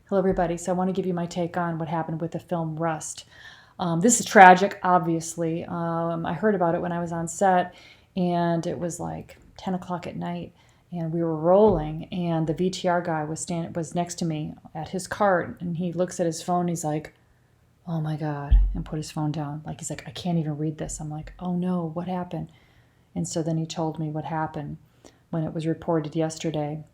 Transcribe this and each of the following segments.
Hello, everybody. So I want to give you my take on what happened with the film Rust. This is tragic, obviously. I heard about it when I was on set, and it was like 10 o'clock at night, and we were rolling, and the VTR guy was next to me at his cart, and he looks at his phone. He's like, "Oh my God," and put his phone down. Like, he's like, "I can't even read this." I'm like, "Oh no, what happened?" And so then he told me what happened when it was reported yesterday.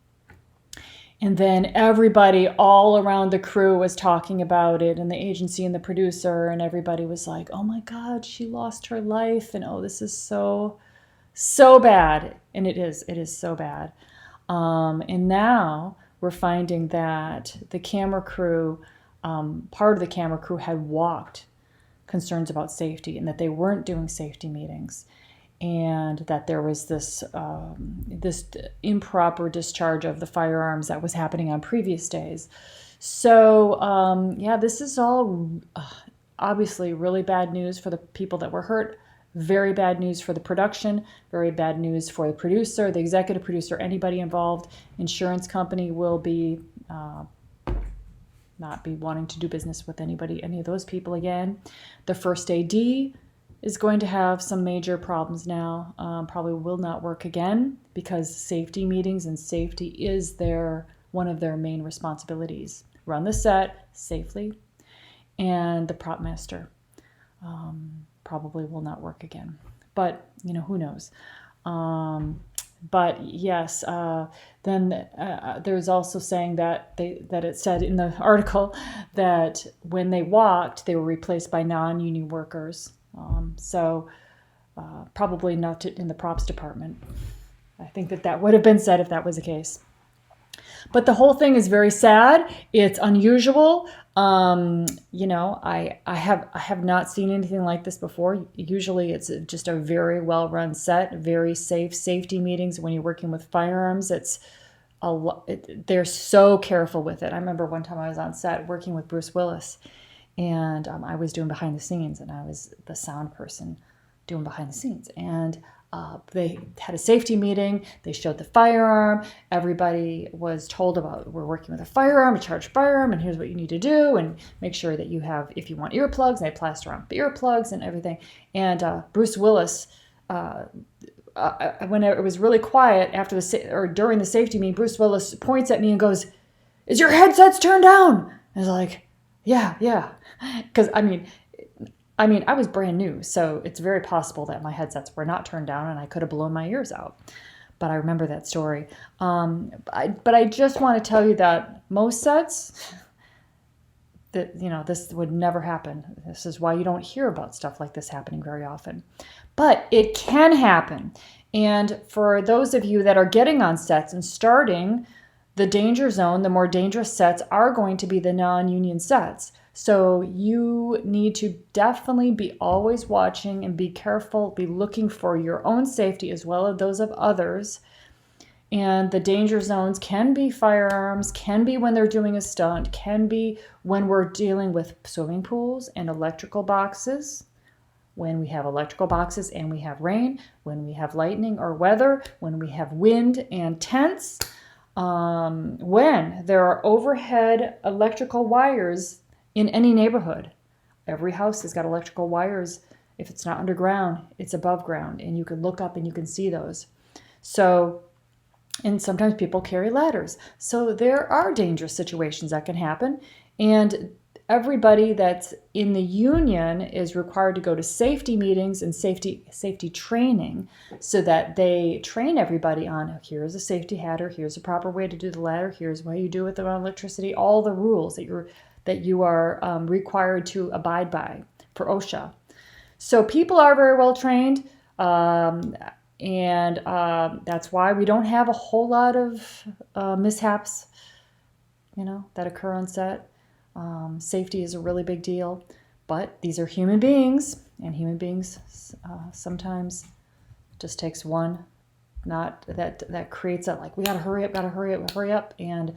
And then everybody all around the crew was talking about it, and the agency and the producer, and everybody was like, "Oh my God, she lost her life." And oh, this is so, so bad. And it is so bad. And now we're finding that the camera crew, part of the camera crew had walked concerns about safety, and that they weren't doing safety meetings, and that there was this improper discharge of the firearms that was happening on previous days. So yeah, this is all obviously really bad news for the people that were hurt, very bad news for the production, very bad news for the producer, the executive producer, anybody involved. Insurance company will be not be wanting to do business with any of those people again. The first AD is going to have some major problems now. Probably will not work again, because safety meetings and safety is one of their main responsibilities. Run the set safely. And the prop master probably will not work again. But, who knows? But yes, then there's also saying that it said in the article that when they walked, they were replaced by non-union workers. So probably not in the props department. I think that would have been said if that was the case. But the whole thing is very sad. It's unusual. I have not seen anything like this before. Usually it's just a very well-run set, very safe safety meetings. When you're working with firearms, it's they're so careful with it. I remember one time I was on set working with Bruce Willis, and I was doing behind the scenes, and I was the sound person doing behind the scenes. And they had a safety meeting. They showed the firearm. Everybody was told about, we're working with a firearm, a charged firearm, and here's what you need to do, and make sure that you have, if you want earplugs, and they plaster on earplugs and everything. And Bruce Willis, when it was really quiet during the safety meeting, Bruce Willis points at me and goes, "Is your headsets turned down?" I was like, yeah. Because I was brand new, so it's very possible that my headsets were not turned down and I could have blown my ears out. But I remember that story. But I just want to tell you that most sets, that this would never happen. This is why you don't hear about stuff like this happening very often. But it can happen. And for those of you that are getting on sets and starting, the danger zone, the more dangerous sets are going to be the non-union sets. So you need to definitely be always watching and be careful, be looking for your own safety as well as those of others. And the danger zones can be firearms, can be when they're doing a stunt, can be when we're dealing with swimming pools and electrical boxes. When we have electrical boxes and we have rain, when we have lightning or weather, when we have wind and tents, when there are overhead electrical wires in any neighborhood. Every house has got electrical wires. If it's not underground, it's above ground, and you can look up and you can see those. So, and sometimes people carry ladders. So there are dangerous situations that can happen, and everybody that's in the union is required to go to safety meetings and safety training, so that they train everybody on, here's a safety ladder, here's a proper way to do the ladder, here's what you do with the electricity, all the rules that you are required to abide by for OSHA. So people are very well trained, and that's why we don't have a whole lot of mishaps, that occur on set. Safety is a really big deal, but these are human beings, and human beings sometimes just takes one, not that creates that, like, we gotta hurry up, and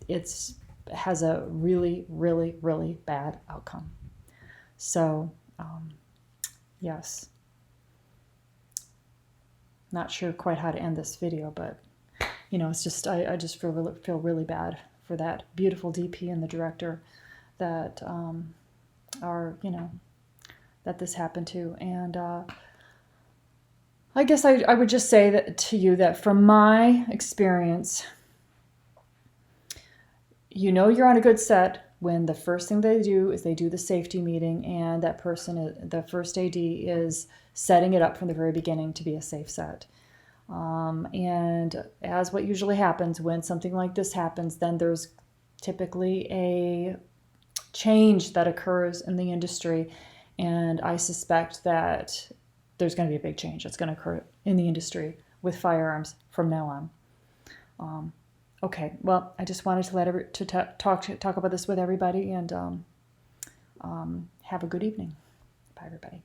it's has a really, really, really bad outcome. So, yes, not sure quite how to end this video, but it's just I just feel really bad for that beautiful DP and the director that that this happened to. And I guess I would just say that to you that from my experience, you're on a good set when the first thing they do is they do the safety meeting, and that person, the first AD, is setting it up from the very beginning to be a safe set. And as what usually happens when something like this happens, then there's typically a change that occurs in the industry. And I suspect that there's going to be a big change that's going to occur in the industry with firearms from now on. Okay, well, I just wanted to talk about this with everybody, and have a good evening. Bye, everybody.